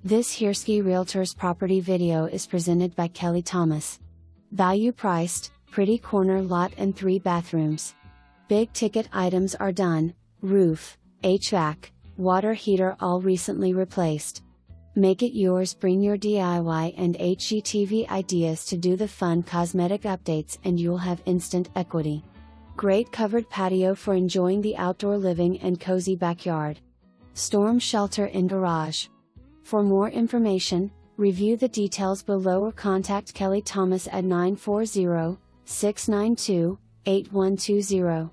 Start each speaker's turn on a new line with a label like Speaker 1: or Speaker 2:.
Speaker 1: This Hirschi Realtors property video is presented by kthomas. Value priced, pretty corner lot and 3 bathrooms. Big ticket items are done, roof, HVAC, water heater all recently replaced. Make it yours. Bring your DIY and HGTV ideas to do the fun cosmetic updates and you'll have instant equity. Great covered patio for enjoying the outdoor living and cozy backyard. Storm shelter in garage. For more information, review the details below or contact kthomas at 940-692-8120.